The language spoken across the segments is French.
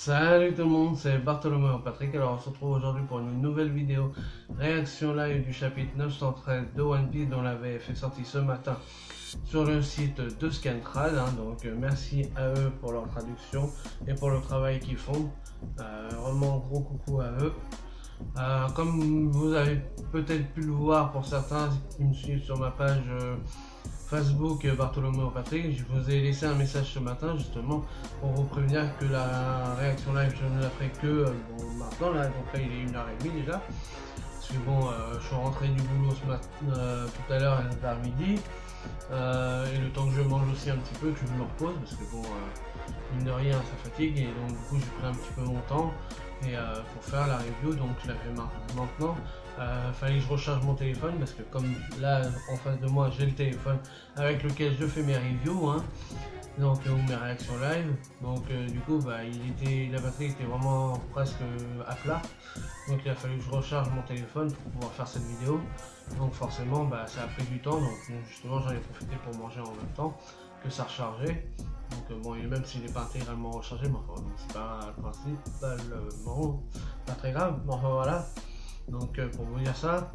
Salut tout le monde, c'est Bartholomew Patrick. Alors on se retrouve aujourd'hui pour une nouvelle vidéo réaction live du chapitre 913 de One Piece dont la VF est sortie ce matin sur le site de Scantrad. Donc merci à eux pour leur traduction et pour le travail qu'ils font. Vraiment gros coucou à eux. Comme vous avez peut-être pu le voir pour certains qui me suivent sur ma page Facebook Bartholomew Patrick, je vous ai laissé un message ce matin justement pour vous prévenir que la réaction live je ne la ferai que maintenant là, donc là il est 1h30 déjà. Parce que bon, je suis rentré du boulot ce matin, tout à l'heure vers midi, et le temps que je mange aussi un petit peu, que je me repose parce que bon, mine de rien ça fatigue, et donc du coup j'ai pris un petit peu mon temps et pour faire la review, donc je la fais maintenant. Fallait que je recharge mon téléphone parce que comme là en face de moi j'ai le téléphone avec lequel je fais mes reviews, donc ou mes réactions live, donc du coup la batterie était vraiment presque à plat, donc il a fallu que je recharge mon téléphone pour pouvoir faire cette vidéo. Donc forcément ça a pris du temps, donc justement j'en ai profité pour manger en même temps que ça rechargeait. Donc bon, et même s'il n'est pas intégralement rechargé, mais enfin, c'est pas le principalement pas très grave, mais enfin voilà. Donc pour vous dire ça,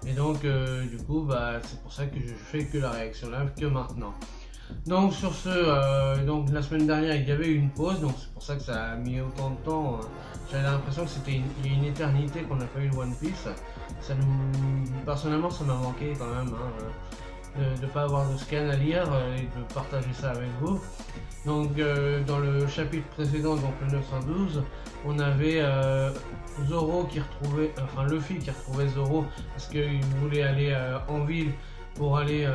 et donc du coup c'est pour ça que je fais que la réaction live que maintenant. Donc sur ce, donc la semaine dernière il y avait eu une pause, donc c'est pour ça que ça a mis autant de temps. J'avais l'impression que c'était une éternité qu'on n'a pas eu le One Piece. Personnellement ça m'a manqué quand même, de ne pas avoir de scan à lire et de partager ça avec vous. Donc dans le chapitre précédent, donc le 912, on avait Zoro qui retrouvait, enfin Luffy qui retrouvait Zoro parce qu'il voulait aller en ville pour aller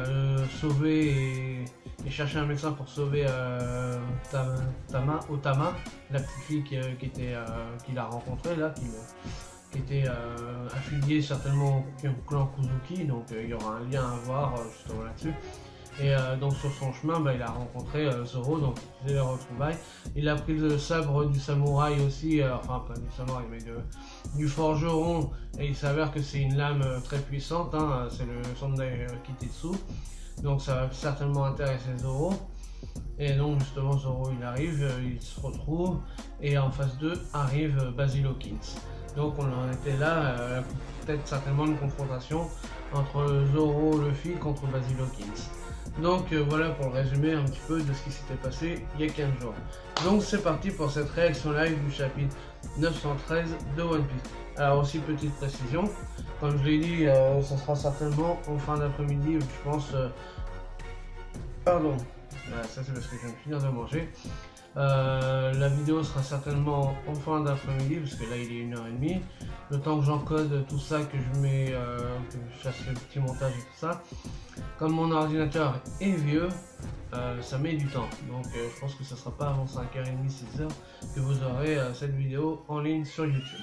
sauver et chercher un médecin pour sauver Otama, la petite fille qu'il a rencontrée là, qui était affiliée certainement au clan Kuzuki, donc il y aura un lien à voir justement là-dessus. Et donc sur son chemin, il a rencontré Zoro, donc c'est les retrouvailles. Il a pris le sabre du samouraï aussi, enfin pas du samouraï mais du forgeron, et il s'avère que c'est une lame très puissante, c'est le Sandai Kitetsu, donc ça va certainement intéresser Zoro. Et donc justement Zoro il arrive, il se retrouve, et en face d'eux arrive Basil Hawkins. Donc on en était là, peut-être certainement une confrontation entre Zoro Luffy contre Basil Hawkins. Donc voilà pour le résumé un petit peu de ce qui s'était passé il y a 15 jours. Donc c'est parti pour cette réaction live du chapitre 913 de One Piece. Alors aussi petite précision, comme je l'ai dit, ça sera certainement en fin d'après-midi, je pense. Pardon, ça c'est parce que je viens de finir de manger. La vidéo sera certainement en fin d'après-midi parce que là il est 1h30. Le temps que j'encode tout ça, que je mets, que je fasse le petit montage et tout ça. Comme mon ordinateur est vieux, ça met du temps. Donc je pense que ça sera pas avant 5h30, 6h que vous aurez cette vidéo en ligne sur YouTube.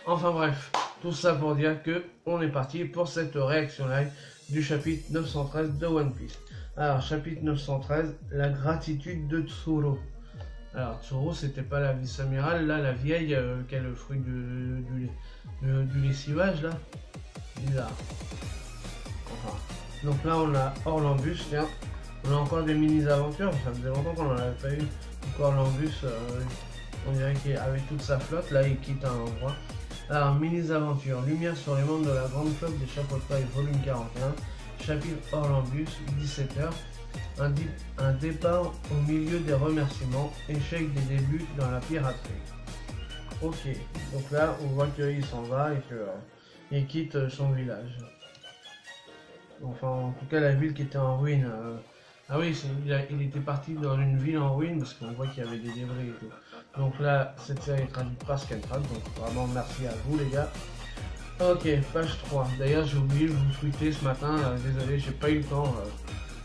Enfin bref, tout ça pour dire que on est parti pour cette réaction live du chapitre 913 de One Piece. Alors chapitre 913, la gratitude de Tsuru. Alors Tsuru c'était pas la vice-amirale, là la vieille qui a le fruit du lessivage là. Bizarre. Enfin. Donc là on a Orlambus, tiens. On a encore des mini-aventures, ça faisait longtemps qu'on n'en avait pas eu. Donc Orlambus, on dirait qu'avec toute sa flotte, là il quitte un endroit. Alors mini-aventures, lumière sur les membres de la grande flotte des chapeaux de paille, volume 41, chapitre Orlambus, 17h. Un départ au milieu des remerciements, échec des débuts dans la piraterie. Ok, donc là on voit qu'il s'en va et qu'il quitte son village. Enfin en tout cas la ville qui était en ruine. Ah oui, il était parti dans une ville en ruine parce qu'on voit qu'il y avait des débris et tout. Donc là cette série est traduite par Scantrad, donc vraiment merci à vous les gars. Ok, page 3. D'ailleurs j'ai oublié de vous tweeter ce matin, désolé j'ai pas eu le temps.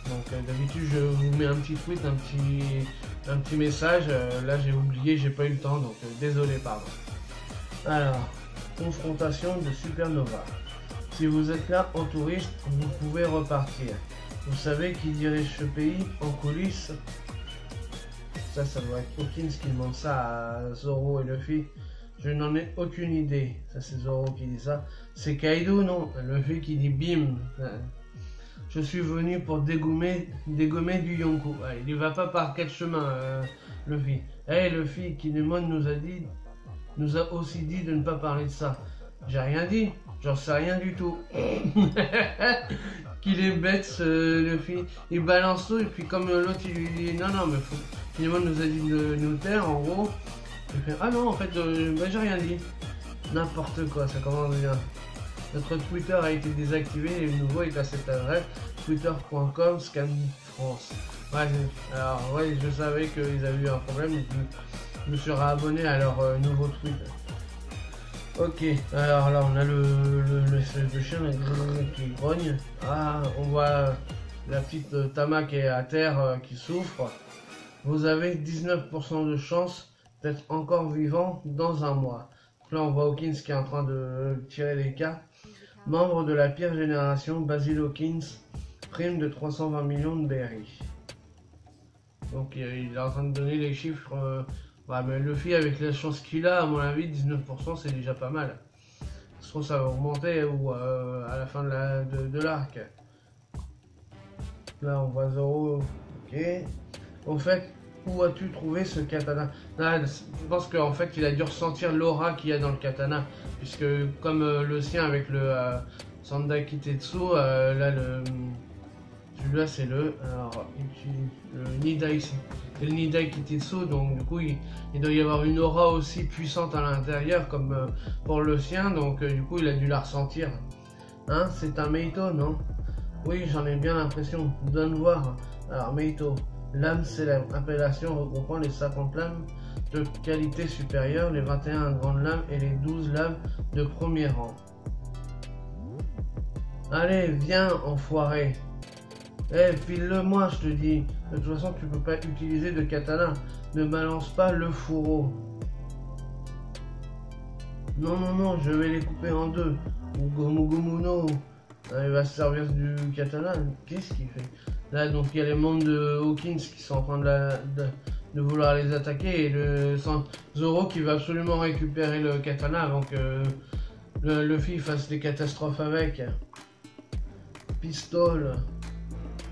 Donc d'habitude je vous mets un petit tweet, un petit message, là j'ai oublié, j'ai pas eu le temps, donc désolé, pardon. Alors, confrontation de Supernova. Si vous êtes là en touriste, vous pouvez repartir. Vous savez qui dirige ce pays en coulisses? Ça doit être Hawkins qui demande ça à Zoro et Luffy. Je n'en ai aucune idée. Ça c'est Zoro qui dit ça. C'est Kaido, non? Luffy qui dit bim. Je suis venu pour dégommer du Yonko. Il ne va pas par quel chemin, Luffy. Hey, Luffy, Kinemon nous a aussi dit de ne pas parler de ça. J'ai rien dit, j'en sais rien du tout. Qu'il est bête, ce Luffy. Il balance tout, et puis comme l'autre il lui dit non, non, mais faut... Kinemon nous a dit de nous taire, en gros. Il fait ah non, en fait, bah, j'ai rien dit. N'importe quoi, ça commence bien. Notre Twitter a été désactivé et le nouveau est à cette adresse twitter.com scanfrance. Ouais, alors ouais, je savais qu'ils avaient eu un problème, je me suis réabonné à leur nouveau tweet. Ok, alors là on a le chien qui grogne. Ah, on voit la petite Tama qui est à terre, qui souffre. Vous avez 19% de chance d'être encore vivant dans un mois. Là on voit Hawkins qui est en train de tirer les cartes. Membre de la pire génération, Basil Hawkins, prime de 320 millions de berries. Donc il est en train de donner les chiffres. Ouais, mais Luffy avec la chance qu'il a, à mon avis, 19% c'est déjà pas mal. Je trouve que ça va augmenter ou à la fin de l'arc. Là on voit Zoro. Ok. Au fait, où as-tu trouvé ce katana? Là, je pense qu'en fait il a dû ressentir l'aura qu'il y a dans le katana. Puisque comme le sien avec le Sanda Kitetsu, là celui-là c'est le Nidai, c'est le Nidai Kitetsu, donc du coup il doit y avoir une aura aussi puissante à l'intérieur comme pour le sien, donc du coup il a dû la ressentir. Hein, c'est un Meito, non? Oui, j'en ai bien l'impression. Donne voir. Alors Meito, l'âme célèbre, appellation regroupant les 50 lames de qualité supérieure, les 21 grandes lames et les 12 lames de premier rang. Allez, viens, enfoiré. Eh, file-le-moi, je te dis. De toute façon, tu peux pas utiliser de katana. Ne balance pas le fourreau. Non, non, non, je vais les couper en deux. Gomu Gomu no. Il va se servir du katana. Qu'est-ce qu'il fait? Là, donc, il y a les membres de Hawkins qui sont en train de vouloir les attaquer. Et le Zoro qui va absolument récupérer le katana avant que le Luffy fasse des catastrophes avec. Pistole.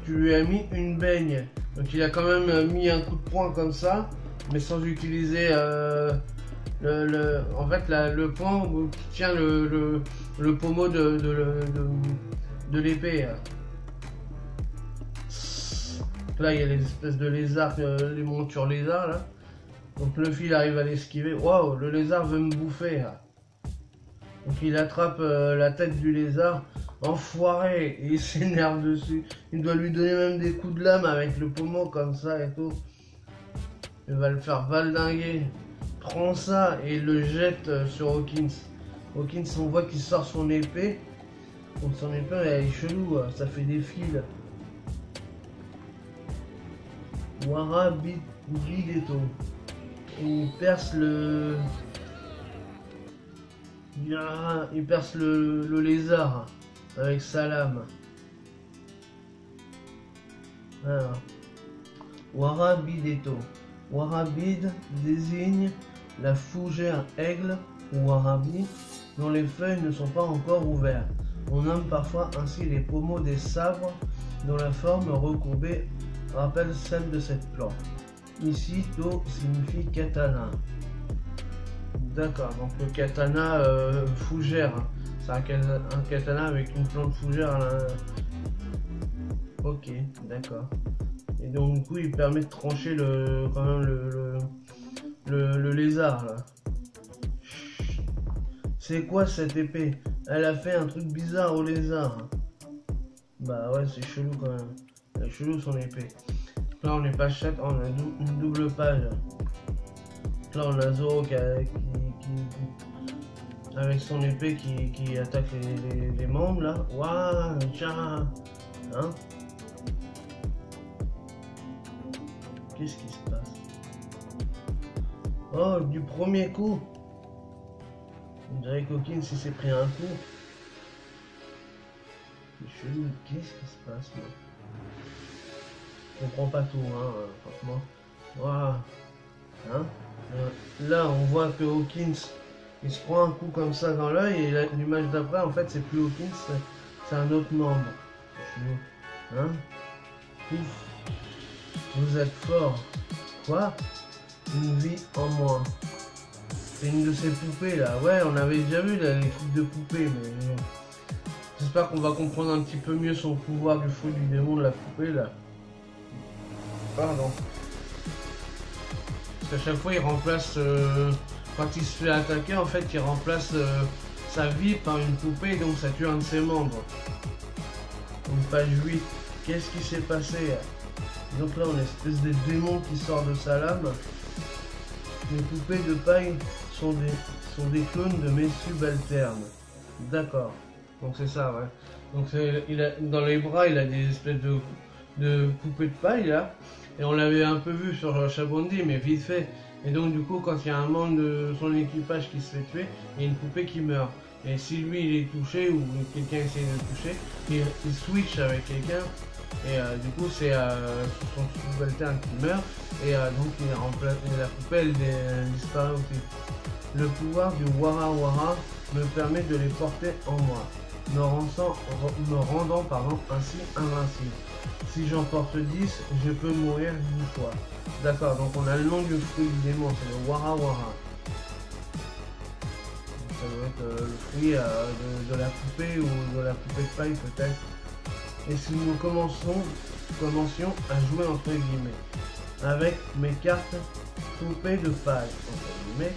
Tu lui as mis une baigne. Donc il a quand même mis un coup de poing comme ça, mais sans utiliser en fait le poing qui tient le pommeau de l'épée. Là il y a les espèces de lézards, les montures lézards là. Donc Luffy il arrive à l'esquiver. Waouh, le lézard veut me bouffer. Donc il attrape la tête du lézard. Enfoiré, et il s'énerve dessus. Il doit lui donner même des coups de lame avec le pommeau comme ça et tout. Il va le faire valdinguer. Prends ça et le jette sur Hawkins. Hawkins, on voit qu'il sort son épée. Donc son épée elle est chelou, ça fait des fils. Wara Bigeto. Il perce le... Il perce le lézard avec sa lame. Alors, Warabideto. Warabide désigne la fougère aigle ou warabi dont les feuilles ne sont pas encore ouvertes. On nomme parfois ainsi les pommeaux des sabres dont la forme recourbée rappelle celle de cette plante. Ici, To signifie katana. D'accord, donc le katana fougère. C'est un katana avec une plante fougère à l'intérieur. Ok, d'accord. Et donc du coup il permet de trancher quand même le lézard là. C'est quoi cette épée? Elle a fait un truc bizarre au lézard. Bah ouais, c'est chelou quand même. C'est chelou son épée. Là on est page 7, on a une double page. Là on a Zoro qui avec son épée qui attaque les membres là. Waouh, tiens. Hein? Qu'est-ce qui se passe? Oh, du premier coup. On dirait qu'Hawkins il s'est pris un coup. C'est chelou, qu'est-ce qui se passe là? Je comprends pas tout, hein, franchement. Waouh. Hein? Là, on voit que Hawkins il se prend un coup comme ça dans l'œil et l'image d'après, en fait, c'est plus Hawkins, c'est un autre membre. Hein? Ouf. Vous êtes fort. Quoi? une vie en moins. C'est une de ces poupées là. Ouais, on avait déjà vu là, les trucs de poupées, mais j'espère qu'on va comprendre un petit peu mieux son pouvoir du fruit du démon de la poupée là. Pardon. Parce qu'à chaque fois il remplace, quand il se fait attaquer en fait il remplace sa vie par une poupée, donc ça tue un de ses membres. Donc page 8. Qu'est-ce qui s'est passé? Donc là on a une espèce de démon qui sort de sa lame. Les poupées de paille sont des clones de mes subalternes. D'accord. Donc c'est ça, ouais. Donc dans les bras il a des espèces de poupées de paille là. Et on l'avait un peu vu sur Shabondi, mais vite fait. Et donc du coup quand il y a un membre de son équipage qui se fait tuer, il y a une poupée qui meurt. Et si lui il est touché ou quelqu'un essaie de le toucher, il switch avec quelqu'un. Et du coup c'est son subalterne qui meurt. Et donc il remplace, la poupée elle disparaît aussi. Le pouvoir du Wara Wara me permet de les porter en moi, me rendant ainsi invincible. Si j'en porte 10, je peux mourir 10 fois. D'accord, donc on a le nom du fruit du démon, c'est le Wara Wara. Ça doit être le fruit de la poupée ou de la poupée de paille peut-être. Et si nous commencions à jouer entre guillemets avec mes cartes poupées de paille, entre guillemets,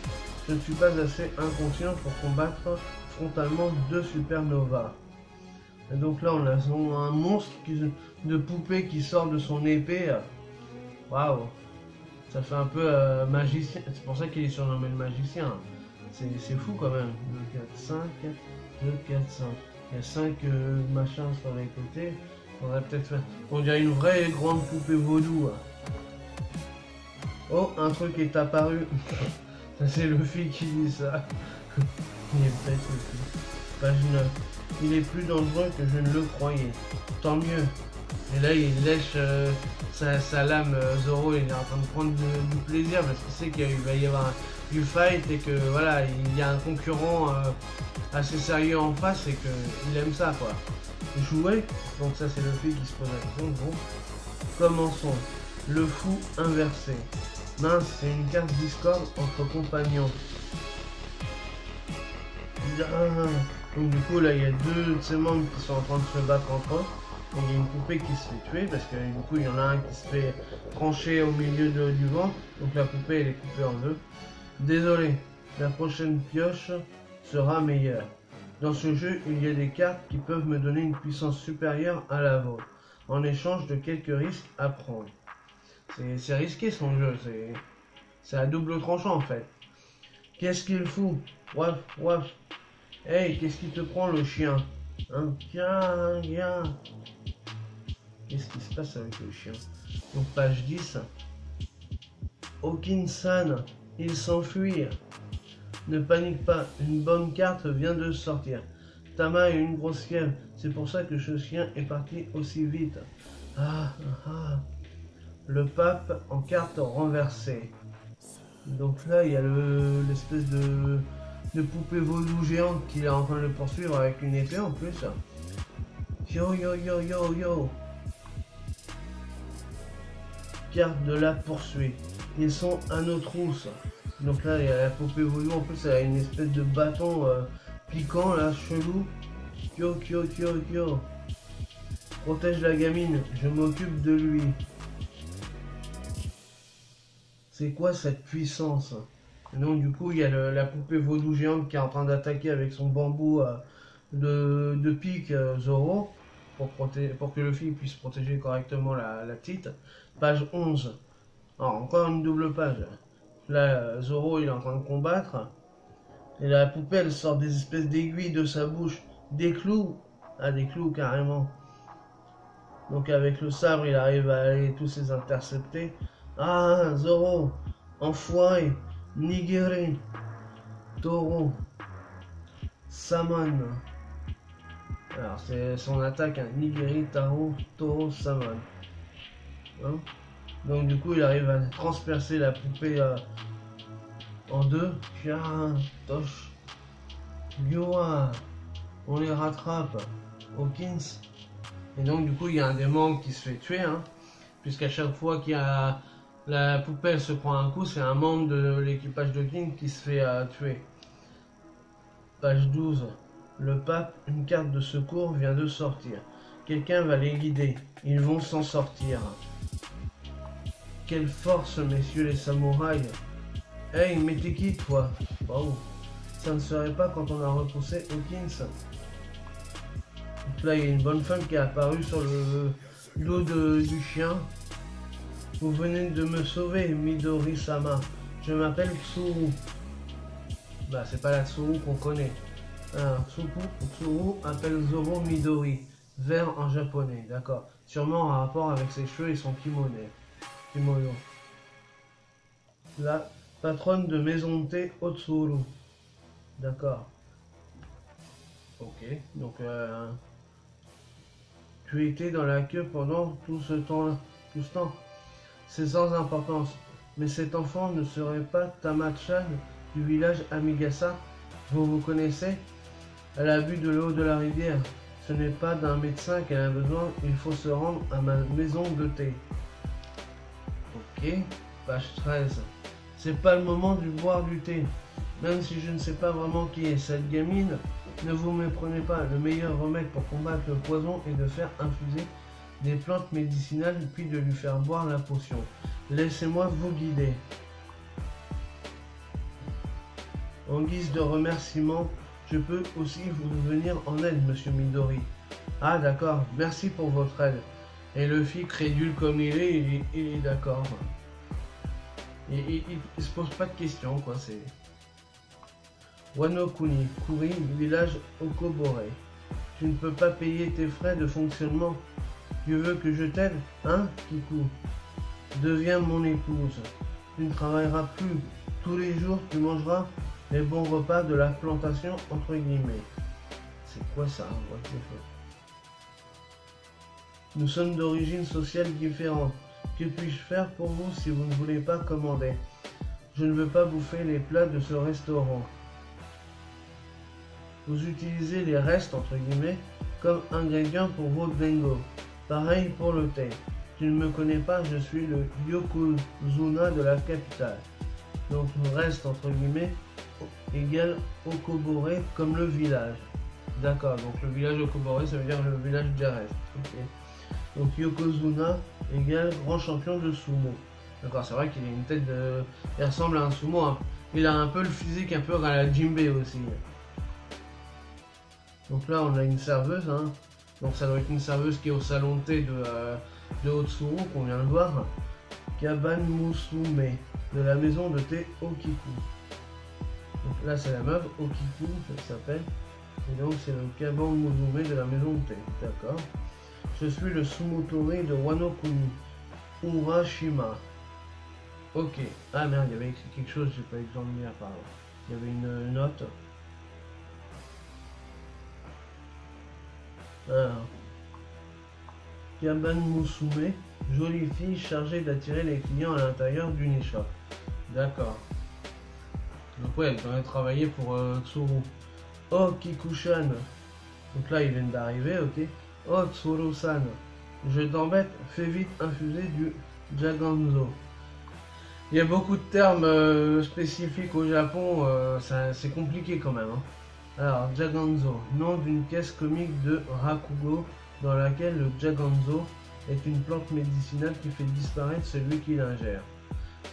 je ne suis pas assez inconscient pour combattre frontalement deux supernovas. Et donc là on a un monstre de poupée qui sort de son épée. Waouh, ça fait un peu magicien, c'est pour ça qu'il est surnommé le magicien. C'est fou quand même. 2, 4, 5, 2, 4, 5. Il y a 5 machins sur les côtés. On va peut-être faire. On dirait une vraie grande poupée vaudou. Oh, un truc est apparu. Ça c'est Luffy qui dit ça. Il est bête Luffy. Page 9. Il est plus dangereux que je ne le croyais. Tant mieux. Et là il lèche sa lame. Zoro il est en train de prendre du plaisir parce qu'il sait qu'il va y avoir du fight et que voilà, il y a un concurrent assez sérieux en face et qu'il aime ça quoi. Jouer, donc ça c'est le fait qui se pose la question. Bon, commençons. Le fou inversé. Mince, c'est une carte Discord entre compagnons. Donc du coup là il y a deux de ces membres qui sont en train de se battre entre eux. Donc il y a une poupée qui se fait tuer parce que du coup il y en a un qui se fait trancher au milieu du ventre. Donc la poupée elle est coupée en deux. Désolé, la prochaine pioche sera meilleure. Dans ce jeu, il y a des cartes qui peuvent me donner une puissance supérieure à la vôtre, en échange de quelques risques à prendre. C'est risqué son jeu, c'est à double tranchant en fait. Qu'est-ce qu'il fout? Waf, waf. Hey, qu'est-ce qui te prend le chien? Hein? Tiens, viens. Qu'est-ce qui se passe avec le chien? Donc page 10. Okin-san, il s'enfuit. Ne panique pas, une bonne carte vient de sortir. Tama est une grosse fièvre, c'est pour ça que ce chien est parti aussi vite. Le pape en carte renversée. Donc là, il y a l'espèce de poupée vaudou géante qui est en train de le poursuivre avec une épée en plus. Yo yo yo yo yo. Carte de la poursuite. Ils sont à nos trousses. Donc là, il y a la poupée vaudou, en plus elle a une espèce de bâton piquant là, chelou. Kyo, kyo, kyo, kyo. Protège la gamine, je m'occupe de lui. C'est quoi cette puissance? Et donc du coup, il y a la poupée vaudou géante qui est en train d'attaquer avec son bambou de pique Zoro pour que Luffy puisse protéger correctement la petite. Page 11. Alors, encore une double page. Là, Zoro, il est en train de combattre. Et la poupée, elle sort des espèces d'aiguilles de sa bouche. Des clous. Ah, des clous, carrément. Donc, avec le sabre, il arrive à aller tous les intercepter. Ah, Zoro. Enfoiré. Nigiri. Toro. Samon. Alors, c'est son attaque. Hein. Nigiri, Taro, Toro, Samon. Hein? Donc du coup il arrive à transpercer la poupée en deux. Tosh. Yoa. On les rattrape. Hawkins. Et donc du coup il y a un des membres qui se fait tuer. Hein, puisqu'à chaque fois qu'il y a La poupée elle se prend un coup, c'est un membre de l'équipage de King qui se fait tuer. Page 12. Le pape, une carte de secours vient de sortir. Quelqu'un va les guider. Ils vont s'en sortir. Quelle force, messieurs les samouraïs. Hey, mais t'es qui, toi? Wow. Ça ne serait pas quand on a repoussé Hawkins. Donc là, il y a une bonne femme qui est apparue sur le dos du chien. Vous venez de me sauver, Midori-sama. Je m'appelle Tsuru. Bah, c'est pas la Tsuru qu'on connaît. Alors, Tsuru appelle Zoro Midori. Vert en japonais, d'accord. Sûrement en rapport avec ses cheveux et son kimono. La patronne de maison de thé Otsuru. D'accord. Ok, donc tu étais dans la queue pendant tout ce temps. C'est sans importance. Mais cet enfant ne serait pas Tama-chan du village Amigasa. Vous connaissez? Elle a bu de l'eau de la rivière. Ce n'est pas d'un médecin qu'elle a besoin. Il faut se rendre à ma maison de thé. Ok, page 13. C'est pas le moment de boire du thé. Même si je ne sais pas vraiment qui est cette gamine, ne vous méprenez pas. Le meilleur remède pour combattre le poison est de faire infuser des plantes médicinales puis de lui faire boire la potion. Laissez-moi vous guider. En guise de remerciement, je peux aussi vous venir en aide, monsieur Midori. Ah d'accord, merci pour votre aide. Et le fils, crédule comme il est d'accord. Il se pose pas de questions, quoi, c'est... Wano-kuni, Kuri, village Okobore. Tu ne peux pas payer tes frais de fonctionnement. Tu veux que je t'aide, hein, Kiku? Deviens mon épouse. Tu ne travailleras plus. Tous les jours, tu mangeras les bons repas de la plantation, entre guillemets. C'est quoi ça, what the fuck? Nous sommes d'origine sociale différente. Que puis-je faire pour vous si vous ne voulez pas commander? Je ne veux pas bouffer les plats de ce restaurant. Vous utilisez les restes, entre guillemets, comme ingrédients pour vos dengo. Pareil pour le thé. Tu ne me connais pas, je suis le Yokozuna de la capitale. Donc reste, entre guillemets, égale Okobore comme le village. D'accord, donc le village Okobore, ça veut dire le village des restes. Okay. Donc Yokozuna égale grand champion de sumo. D'accord, c'est vrai qu'il a une tête de... Il ressemble à un sumo. Hein. Il a un peu le physique un peu à la Jinbei aussi. Donc là, on a une serveuse. Hein. Donc ça doit être une serveuse qui est au salon de thé de Otsuru, qu'on vient de voir. Kaban Musume, de la maison de thé Okiku. Donc là, c'est la meuf, Okiku, ça s'appelle. Et donc, c'est le Kaban Musume de la maison de thé. D'accord. Je suis le Sumotori de Wano-kuni, Urashima. Ok. Ah merde, il y avait écrit quelque chose, j'ai pas eu le temps de lire par là. Il y avait une note. Alors. Kaban Musume, jolie fille chargée d'attirer les clients à l'intérieur d'une échoppe. D'accord. Donc ouais, elle devrait travailler pour Tsuru. Oh, Kikushan. Donc là, ils viennent d'arriver, ok. Oh, Tsuru-san. Je t'embête, fais vite infuser du Jaganzo. Il y a beaucoup de termes spécifiques au Japon, c'est compliqué quand même. Hein. Alors, Jaganzo, nom d'une caisse comique de Rakugo, dans laquelle le Jaganzo est une plante médicinale qui fait disparaître celui qui l'ingère.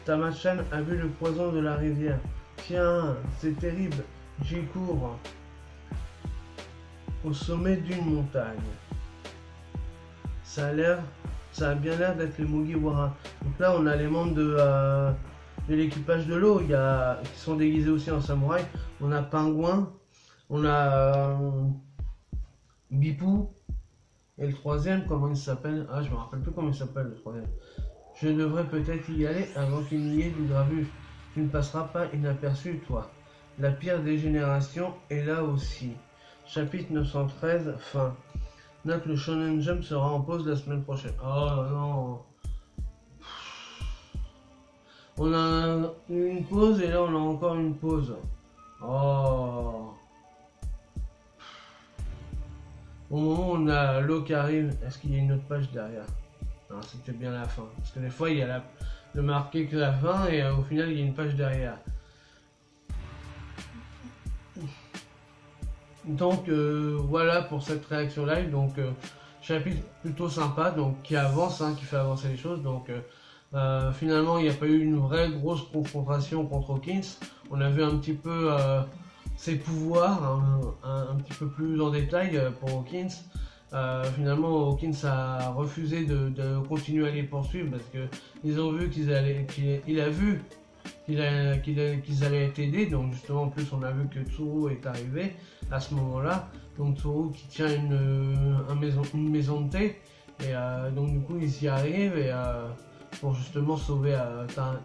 Tama-chan a vu le poison de la rivière. Tiens, c'est terrible, j'y cours. Au sommet d'une montagne. Ça a bien l'air d'être les Mugiwara. Donc là, on a les membres de l'équipage de l'eau, qui sont déguisés aussi en samouraï. On a Pingouin, on a Bipou, et le troisième, comment il s'appelle? Ah, je me rappelle plus comment il s'appelle le troisième. Je devrais peut-être y aller avant qu'il n'y ait du gravu. Tu ne passeras pas inaperçu, toi. La pire des générations est là aussi. Chapitre 913, fin. Note, le Shonen Jump sera en pause la semaine prochaine. Oh non. On a une pause et là on a encore une pause. Oh. Au moment où on a l'eau qui arrive, est-ce qu'il y a une autre page derrière? Non, c'était bien la fin. Parce que des fois il y a de marquer que la fin et au final il y a une page derrière. Donc voilà pour cette réaction live. Donc chapitre plutôt sympa, donc qui avance, hein, qui fait avancer les choses. Donc finalement il n'y a pas eu une vraie grosse confrontation contre Hawkins. On a vu un petit peu ses pouvoirs, hein, un petit peu plus en détail pour Hawkins. Finalement Hawkins a refusé de continuer à les poursuivre parce que ils ont vu qu'ils allaient, qu'il a vu qu'ils allaient être aidés. Donc justement en plus on a vu que Tsuru est arrivé à ce moment-là. Donc Tsuru qui tient une maison de thé et donc du coup ils y arrivent et pour justement sauver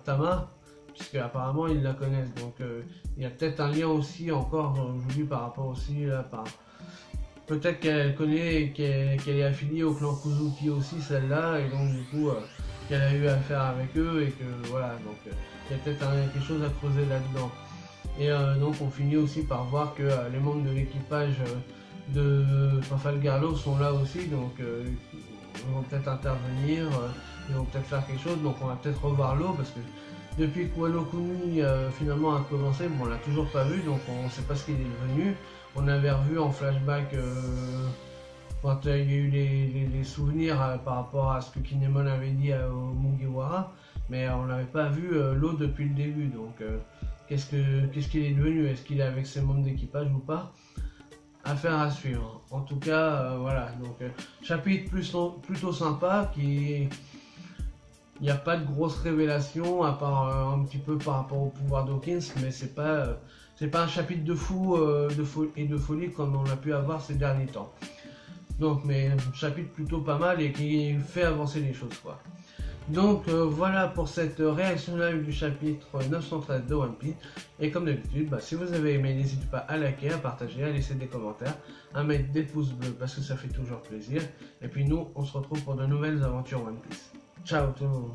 Tama, puisque apparemment ils la connaissent. Donc il y a peut-être un lien aussi encore aujourd'hui par rapport aussi là par peut-être qu'elle connaît et qu'elle est affiliée au clan Kuzuki aussi, celle-là, et donc du coup qu'elle a eu affaire avec eux et que voilà, donc il y a peut-être quelque chose à creuser là-dedans. Et donc on finit aussi par voir que les membres de l'équipage de Trafalgar sont là aussi, donc ils vont peut-être intervenir, ils vont peut-être faire quelque chose, donc on va peut-être revoir l'eau parce que depuis que Wano Kuni finalement a commencé, bon, on l'a toujours pas vu, donc on ne sait pas ce qu'il est devenu. On avait revu en flashback quand il y a eu les souvenirs par rapport à ce que Kinemon avait dit au Mugiwara, mais on n'avait pas vu l'eau depuis le début. Donc qu'est-ce qu'il est devenu? Est-ce qu'il est avec ses membres d'équipage ou pas? Affaire à suivre. En tout cas, voilà. Donc chapitre plutôt sympa qui... Il n'y a pas de grosses révélations à part un petit peu par rapport au pouvoir d'Hawkins, mais c'est pas un chapitre de fou et de folie comme on a pu avoir ces derniers temps. Donc, mais un chapitre plutôt pas mal et qui fait avancer les choses, quoi. Donc voilà pour cette réaction live du chapitre 913 de One Piece. Et comme d'habitude, si vous avez aimé, n'hésitez pas à liker, à partager, à laisser des commentaires, à mettre des pouces bleus parce que ça fait toujours plaisir. Et puis nous, on se retrouve pour de nouvelles aventures One Piece. Ciao tout le monde.